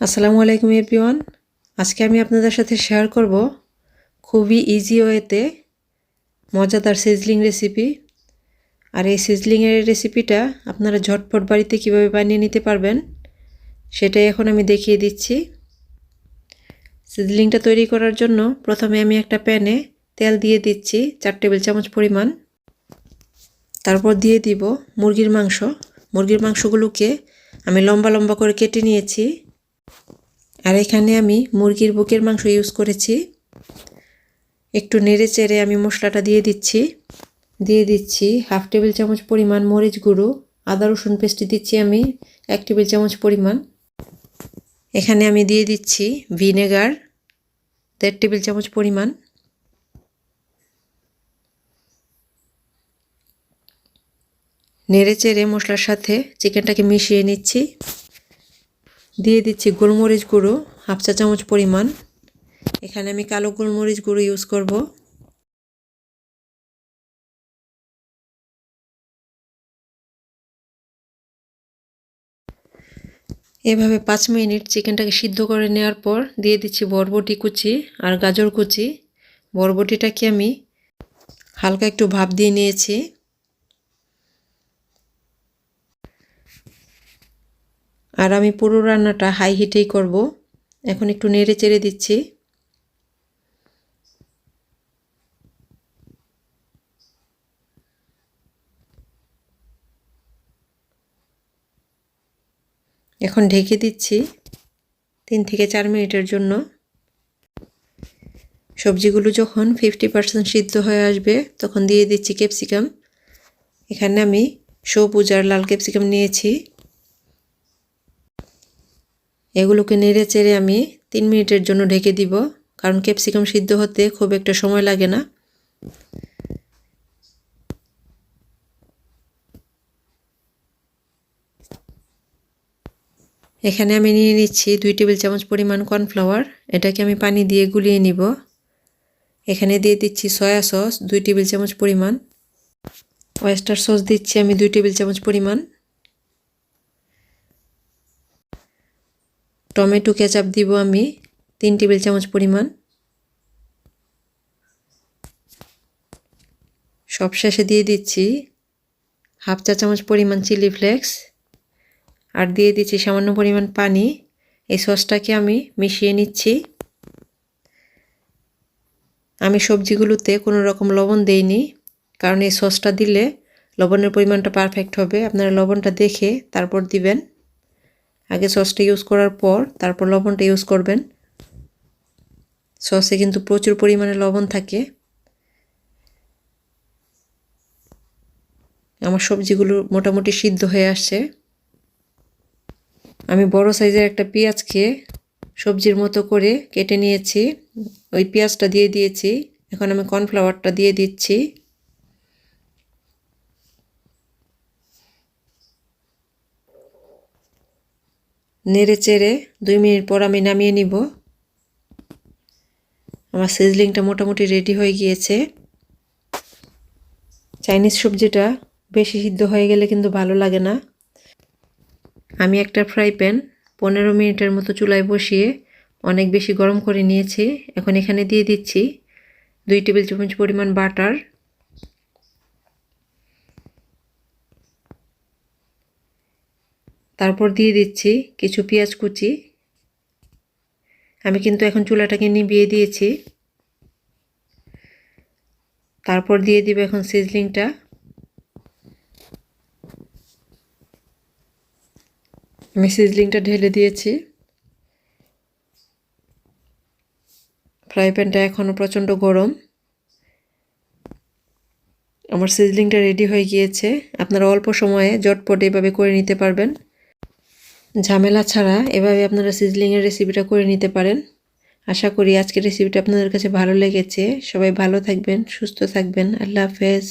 আসসালামু আলাইকুম এভরিওয়ান। আজকে আমি আপনাদের সাথে শেয়ার করব খুবই ইজি ওয়েতে মজাদার সিজলিং রেসিপি। আর এই সিজলিংয়ের রেসিপিটা আপনারা ঝটপট বাড়িতে কিভাবে বানিয়ে নিতে পারবেন সেটাই এখন আমি দেখিয়ে দিচ্ছি। সিজলিংটা তৈরি করার জন্য প্রথমে আমি একটা প্যানে তেল দিয়ে দিচ্ছি 4 টেবিল চামচ পরিমাণ। তারপর দিয়ে দিব মুরগির মাংস। মুরগির মাংসগুলোকে আমি লম্বা লম্বা করে কেটে নিয়েছি। আর এখানে আমি মুরগির বুকের মাংস ইউজ করেছি। একটু নেড়ে চেড়ে আমি মশলাটা দিয়ে দিচ্ছি 1/2 টেবিল চামচ পরিমাণ মরিচ গুঁড়ো। আদা রসুন পেস্ট দিচ্ছি আমি 1 টেবিল চামচ পরিমাণ। এখানে আমি দিয়ে দিচ্ছি ভিনেগার 1.5 টেবিল চামচ পরিমাণ। নেড়ে চেড়ে মশলার সাথে চিকেনটাকে মিশিয়ে নিচ্ছি। দিয়ে দিচ্ছি গোলমরিচ গুঁড়ো 1/2 চা চামচ পরিমাণ। এখানে আমি কালো গোলমরিচ গুঁড়ো ইউজ করব। এভাবে 5 মিনিট চিকেনটাকে সিদ্ধ করে নেওয়ার পর দিয়ে দিচ্ছি বরবটি কুচি আর গাজর কুচি। বরবটিটাকে আমি হালকা একটু ভাপ দিয়ে নিয়েছি। আর আমি পুরো রান্নাটা হাই হিটেই করব। এখন একটু নেড়ে চেড়ে দিচ্ছি। এখন ঢেকে দিচ্ছি 3 থেকে 4 মিনিটের জন্য। সবজিগুলো যখন 50% সিদ্ধ হয়ে আসবে তখন দিয়ে দিচ্ছি ক্যাপসিকাম। এখানে আমি সবুজ আর লাল ক্যাপসিকাম নিয়েছি। এগুলোকে নেড়ে চেড়ে আমি 3 মিনিটের জন্য ঢেকে দিব, কারণ ক্যাপসিকাম সিদ্ধ হতে খুব একটা সময় লাগে না। এখানে আমি নিয়ে নিচ্ছি 2 টেবিল চামচ পরিমাণ কর্নফ্লাওয়ার। এটাকে আমি পানি দিয়ে গুলিয়ে নিব। এখানে দিয়ে দিচ্ছি সয়া সস 2 টেবিল চামচ পরিমাণ। ওয়েস্টার সস দিচ্ছি আমি 2 টেবিল চামচ পরিমাণ। টমেটো কেচাপ দিব আমি 3 টেবিল চামচ পরিমাণ। সবশেষে দিয়ে দিচ্ছি 1/2 চা চামচ পরিমাণ চিলি ফ্লেক্স। আর দিয়ে দিচ্ছি সামান্য পরিমাণ পানি। এই সসটাকে আমি মিশিয়ে নিচ্ছি। আমি সবজিগুলোতে কোনো রকম লবণ দেইনি, কারণ এই সসটা দিলে লবণের পরিমাণটা পারফেক্ট হবে। আপনারা লবণটা দেখে তারপর দিবেন। আগে সসটা ইউজ করার পর তারপর লবণটা ইউজ করবেন। সসে কিন্তু প্রচুর পরিমাণে লবণ থাকে। আমার সবজিগুলো মোটামুটি সিদ্ধ হয়ে আসছে। আমি বড় সাইজের একটা পেঁয়াজকে সবজির মতো করে কেটে নিয়েছি। ওই পেঁয়াজটা দিয়ে দিয়েছি। এখন আমি কর্নফ্লাওয়ারটা দিয়ে দিচ্ছি। নেড়ে চেড়ে 2 মিনিট পর আমি নামিয়ে নিব। আমার সিজলিংটা মোটামুটি রেডি হয়ে গিয়েছে। চাইনিজ সবজিটা বেশি সিদ্ধ হয়ে গেলে কিন্তু ভালো লাগে না। আমি একটা ফ্রাই প্যান 15 মিনিটের মতো চুলায় বসিয়ে অনেক বেশি গরম করে নিয়েছি। এখন এখানে দিয়ে দিচ্ছি 2 টেবিল চামচ পরিমাণ বাটার। তারপর দিয়ে দিচ্ছি কিছু পেঁয়াজ কুচি। আমি কিন্তু এখন চুলাটাকে নিভিয়ে দিয়েছি। তারপর দিয়ে দিব এখন সিজলিংটা। আমি সিজলিংটা ঢেলে দিয়েছি। ফ্রাই প্যানটা এখনও প্রচণ্ড গরম। আমার সিজলিংটা রেডি হয়ে গিয়েছে। আপনারা অল্প সময়ে ঝটপট এভাবে করে নিতে পারবেন। ঝামেলা ছাড়া এভাবে আপনারা সিজলিংয়ের রেসিপিটা করে নিতে পারেন। আশা করি আজকের রেসিপিটা আপনাদের কাছে ভালো লেগেছে। সবাই ভালো থাকবেন, সুস্থ থাকবেন। আল্লাহ হাফেজ।